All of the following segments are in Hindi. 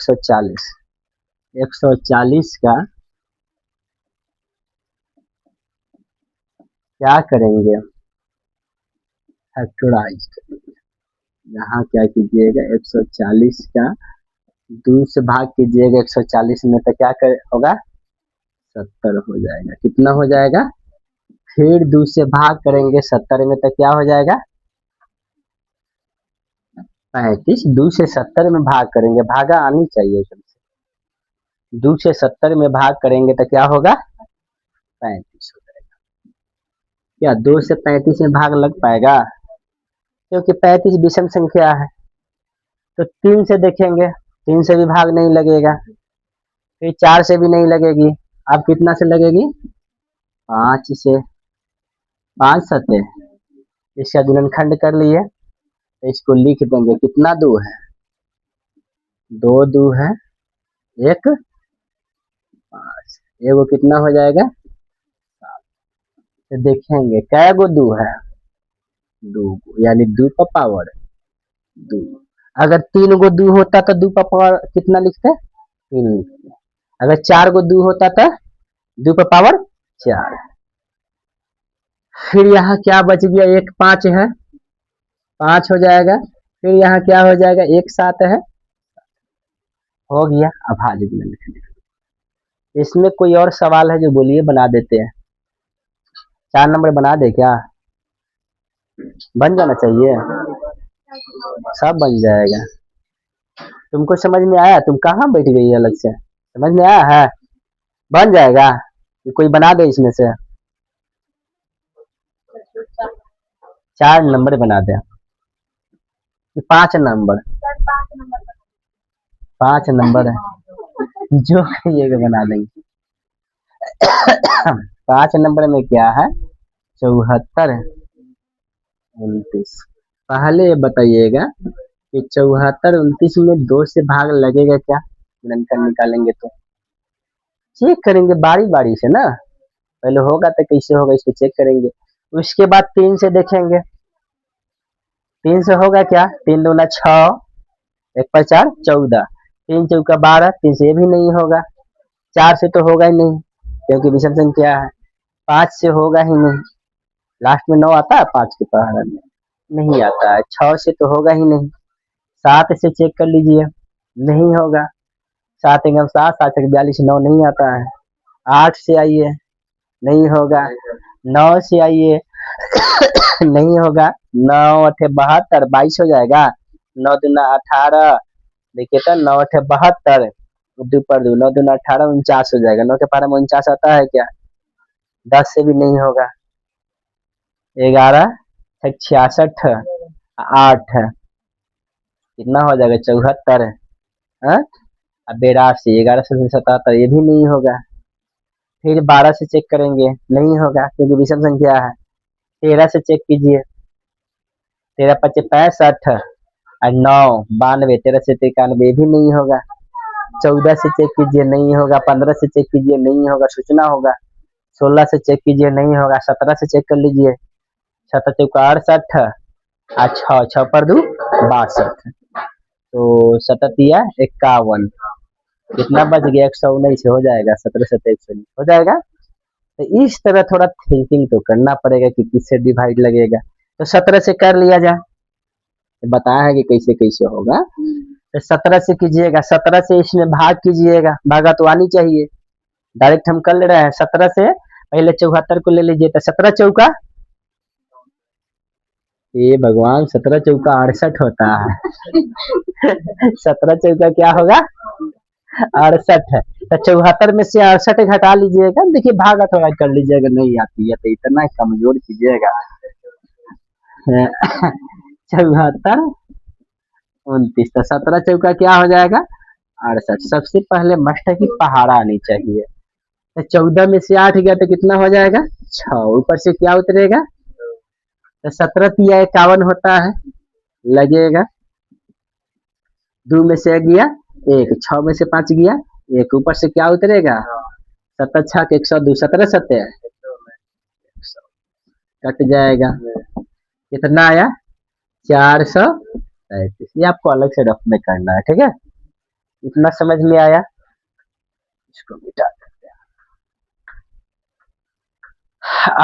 140, 140 का क्या करेंगे, फैक्टराइज। यहाँ क्या कीजिएगा, 140 का 2 से भाग कीजिएगा 140 में, तो क्या होगा, 70 हो जाएगा। कितना हो जाएगा, फिर 2 से भाग करेंगे 70 में, तो क्या हो जाएगा, 35। 2 से 70 में भाग करेंगे, भागा आनी चाहिए एकदम से। 2 से 70 में भाग करेंगे तो क्या होगा, 35 हो जाएगा। क्या 2 से 35 में भाग लग पाएगा, क्योंकि 35 विषम संख्या है। तो 3 से देखेंगे, 3 से भी भाग नहीं लगेगा, फिर 4 से भी नहीं लगेगी। अब कितना से लगेगी, 5 से। 5 सते, इसका गुणनखंड कर लिए, तो इसको लिख देंगे, कितना 2 है, 2 2 है 1 5, एगो कितना हो जाएगा 7। तो देखेंगे कै गो 2 है, 2 यानी 2 का पावर 2। अगर 3 गो 2 होता तो 2 का पावर कितना लिखते, 3 लिखते। अगर 4 गो 2 होता तो 2 का पावर 4। फिर यहाँ क्या बच गया, 1 5 है, 5 हो जाएगा। फिर यहाँ क्या हो जाएगा, 1 7 है, हो गया। अब हाजिर गुणनखंड। इसमें कोई और सवाल है जो बोलिए, बना देते हैं। 4 नंबर बना दे क्या, बन जाना चाहिए, सब बन जाएगा। तुमको समझ में आया, तुम कहाँ बैठ गई अलग से, समझ में आया है, बन जाएगा। कोई बना दे इसमें से, 4 नंबर बना दे, 5 नंबर, 5 नंबर है जो कहिएगा बना देंगे। 5 नंबर में क्या है, 74 29। पहले बताइएगा कि 74 29 में 2 से भाग लगेगा क्या, गुणनखंड निकालेंगे तो चेक करेंगे बारी बारी से ना, पहले होगा तो कैसे होगा इसको चेक करेंगे। उसके बाद 3 से देखेंगे, 3 से होगा क्या, 3 दूना 6, 1 पर 4 14, 3 चौका 12, 3 से भी नहीं होगा। 4 से तो होगा ही नहीं क्योंकि विषम संख्या है। 5 से होगा ही नहीं, लास्ट में 9 आता है 5 के पहाड़ में, नहीं आता है। 6 से तो होगा ही नहीं। 7 से चेक कर लीजिए, नहीं होगा। 7 एकम 7, 7 एक 42, 9 नहीं आता है। 8 से आइए, नहीं होगा। 9 से आइए नहीं होगा। 9 8 72, 22 हो जाएगा। 9 दूना 18, देखिए तो 9 8 72, 2 पर 2, 9 दूना 18, 49 हो जाएगा। 9 के पारा में 49 आता है क्या, 10 से भी नहीं होगा। 11 66, 8 कितना हो जाएगा, 74 है। अब 82, 11 से 77, ये भी नहीं होगा। फिर 12 से चेक करेंगे, नहीं होगा क्योंकि विषम संख्या है। 13 से चेक कीजिए, 13 5 65 और 9 92, 13 से 93, भी नहीं होगा। 14 से चेक कीजिए, नहीं होगा। 15 से चेक कीजिए, नहीं होगा, सूचना होगा। 16 से चेक कीजिए, नहीं होगा। 17 से चेक कर लीजिए, 7 चौका 68 और 6 6 पर 2 62, तो 7 51, कितना बच गया, 119 हो जाएगा। 17 7 119 हो जाएगा। तो इस तरह थोड़ा थिंकिंग तो करना पड़ेगा कि किससे डिवाइड लगेगा। तो 17 से कर लिया जाए, बताया है कि कैसे कैसे होगा। तो 17 से कीजिएगा, 17 से इसमें भाग कीजिएगा, भागा तो आनी चाहिए। डायरेक्ट हम कर ले रहे हैं। 17 से पहले 74 को ले लीजिए, तो 17 चौका, ये भगवान 17 चौका 68 होता है 17 चौका क्या होगा, 68 है। तो 74 में से 68 घटा लीजिएगा। देखिए भागा थोड़ा कर लीजिएगा, नहीं आती है तो इतना कमजोर कीजिएगा 74 29, तो 17 चौका क्या हो जाएगा, 68। सबसे पहले मस्ट है कि पहाड़ा आनी चाहिए। तो 14 में से 8 गया तो कितना हो जाएगा, 6, ऊपर से क्या उतरेगा। तो 17 तिया 51 होता है, लगेगा। 2 में से गया 1, 6 में से 5 गया 1, ऊपर से क्या उतरेगा, 7 6 102, 17 7 कट जाएगा। कितना आया, 437। ये आपको अलग से रफ में करना है, ठीक है। इतना समझ में आया। इसको मिटा देते हैं।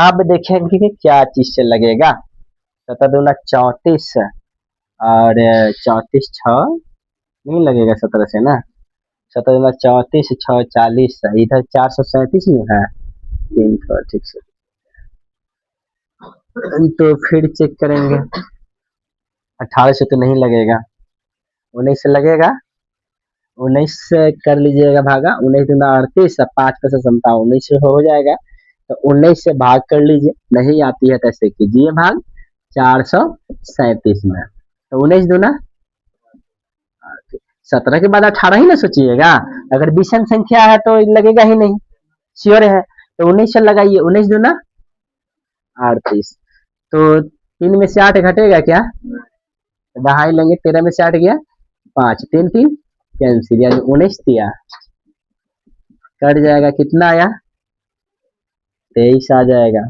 अब देखेंगे कि क्या चीज से लगेगा। 17 दूना 34 और 34 छ नहीं लगेगा 17 से ना। 17 दूना 34 6 40 इधर 437 में है। तीन का ठीक से तो फिर चेक करेंगे। 18 से तो नहीं लगेगा। 19 से लगेगा। 19 से कर लीजिएगा भागा। 19 दूना 38 और 5 का 57 19 से हो जाएगा। तो 19 से भाग कर लीजिए। नहीं आती है तो ऐसे कीजिए भाग 437 में। तो 19 दूना 17 के बाद 18 ही ना सोचिएगा। अगर विषम संख्या है तो लगेगा ही नहीं। श्योर है। तो 19 से लगाइए। 19 दूना 38। तो 3 में से 8 घटेगा क्या। दहाई लेंगे। 13 में से 8 गया 5 3 3 कैंसिल यानी 19 दिया। कट जाएगा। कितना आया 23 आ जाएगा।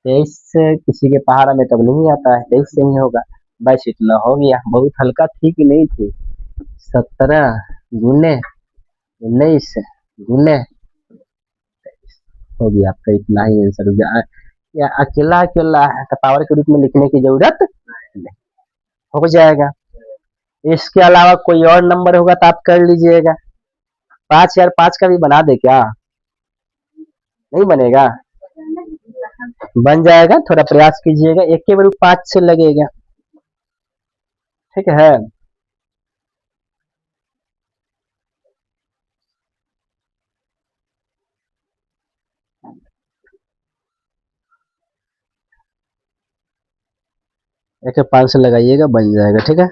23 से किसी के पहाड़ा में तब नहीं आता है। 23 से ही होगा। बस इतना हो गया। बहुत हल्का थी कि नहीं थी। 17 गुने 19 गुने हो गया आपका। इतना ही आंसर हो गया। या अकेला अकेला है तो पावर के रूप में लिखने की जरूरत नहीं। हो जाएगा। इसके अलावा कोई और नंबर होगा तो आप कर लीजिएगा। 5 यार 5 का भी बना दे क्या। नहीं बनेगा। बन जाएगा। थोड़ा प्रयास कीजिएगा। एक के बार 5 से लगेगा। ठीक है। एक 5 से लगाइएगा बन जाएगा। ठीक है।